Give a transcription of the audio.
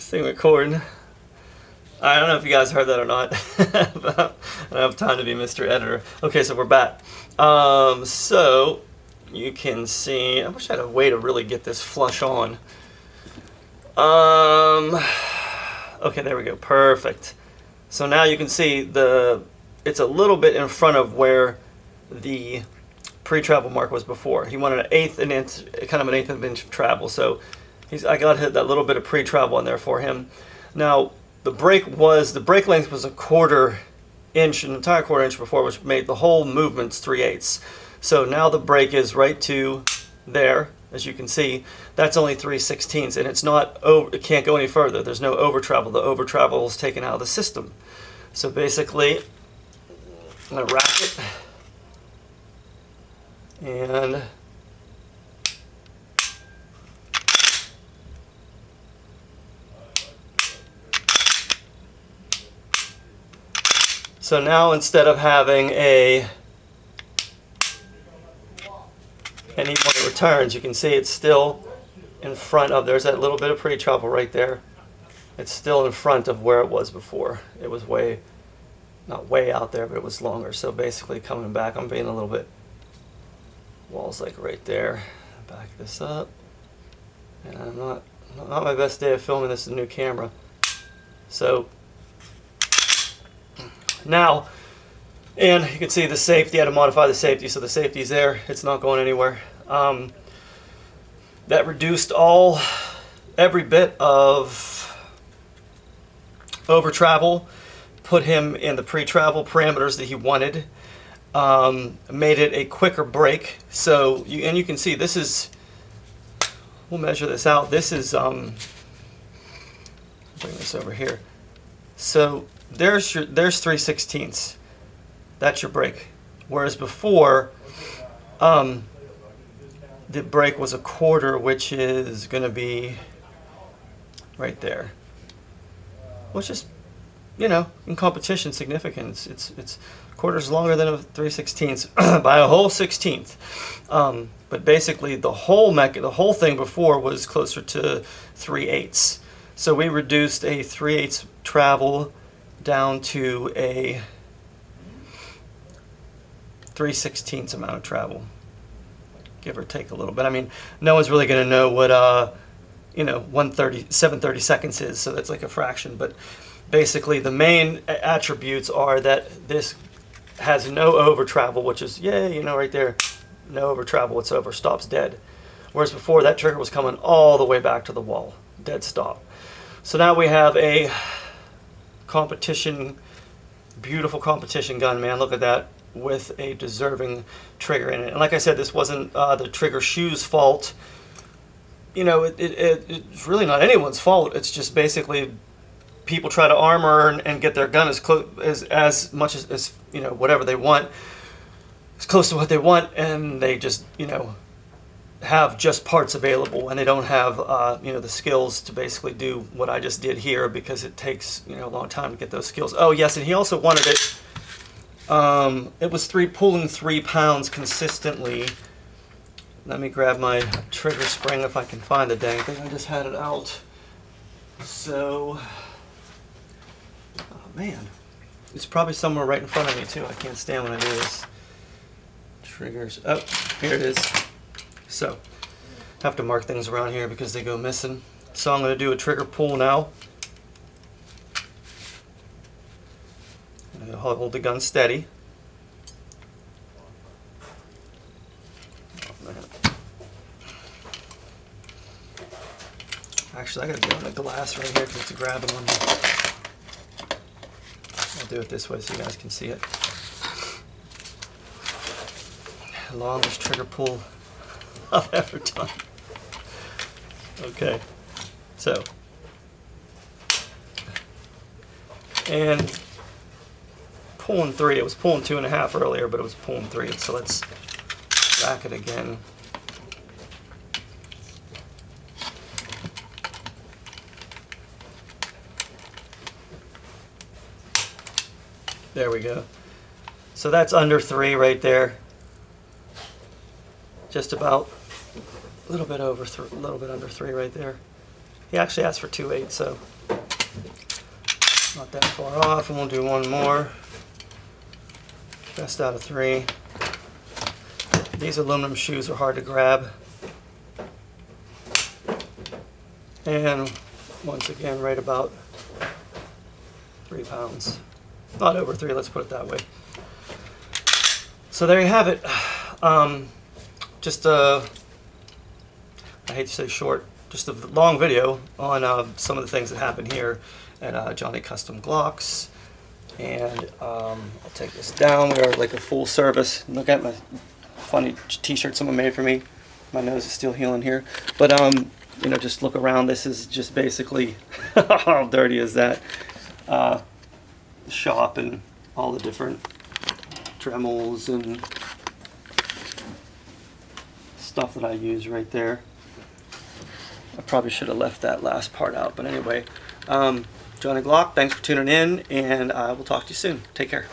thing recording. I don't know if you guys heard that or not. But I don't have time to be Mr. Editor. Okay, so we're back. So you can see. I wish I had a way to really get this flush on. Okay, there we go. Perfect. So now you can see it's a little bit in front of where the pre-travel mark was before. He wanted an eighth of an inch of travel. So I got hit that little bit of pre-travel in there for him. Now the brake length was a 1/4 inch, an entire 1/4 inch before, which made the whole movements 3/8. So now the brake is right to there, as you can see. That's only 3/16, and it can't go any further. There's no over travel. The over travel is taken out of the system. So basically, I'm gonna rack it and so now instead of having any one that returns, you can see it's still in front of, there's that little bit of pre-travel right there. It's still in front of where it was before. It was not way out there, but it was longer. So basically coming back, I'm being a little bit, wall's like right there. Back this up. And I'm not my best day of filming this with a new camera. So now, and you can see the safety, I had to modify the safety, so the safety's there. It's not going anywhere. That reduced every bit of over travel, put him in the pre-travel parameters that he wanted, made it a quicker brake. So you can see this is, we'll measure this out. This is bring this over here. So there's 3/16. That's your brake. Whereas before, the brake was a 1/4, which is going to be right there. Which is, in competition, significant. It's 1/4 longer than a 3/16 by a whole 16th. But basically, the whole thing before was closer to 3/8. So we reduced a 3/8 travel down to a 3/16 amount of travel, give or take a little bit. I mean, no one's really going to know what 730 seconds is, so that's like a fraction. But basically, the main attributes are that this has no over travel, which is right there, no over travel whatsoever, stops dead. Whereas before, that trigger was coming all the way back to the wall, dead stop. So now we have a beautiful competition gun, man. Look at that, with a deserving trigger in it. And like I said, this wasn't the trigger shoe's fault. It's really not anyone's fault. It's just basically people try to armor and get their gun as much as whatever they want, as close to what they want, and they just have just parts available, and they don't have the skills to basically do what I just did here, because it takes a long time to get those skills. Oh yes, and he also wanted it. It was pulling 3 pounds consistently. Let me grab my trigger spring if I can find the dang thing. I just had it out. So, oh man, it's probably somewhere right in front of me too. I can't stand when I do this. Triggers. Oh, here it is. So, I have to mark things around here because they go missing. So I'm going to do a trigger pull now. Hold the gun steady. Oh, man. Actually, I gotta do it on the glass right here because it's a grabbing one. I'll do it this way so you guys can see it. Longest trigger pull I've ever done. Okay, so, and pulling 3. It was pulling 2.5 earlier, but it was pulling 3. So let's rack it again. There we go. So that's under 3 right there. Just about a little bit under 3 right there. He actually asked for 2/8, so not that far off, and we'll do one more. Best out of 3. These aluminum shoes are hard to grab. And once again, right about 3 pounds. Not over 3, let's put it that way. So there you have it. Just I hate to say short, just a long video on some of the things that happen here at Johnny Custom Glocks. And I'll take this down. We are like a full service. Look at my funny t-shirt someone made for me. My nose is still healing here. But you know, just look around. This is just basically how dirty is that shop and all the different Dremels and stuff that I use right there. I probably should have left that last part out, but anyway, Johnny Glock, thanks for tuning in, and I will talk to you soon. Take care.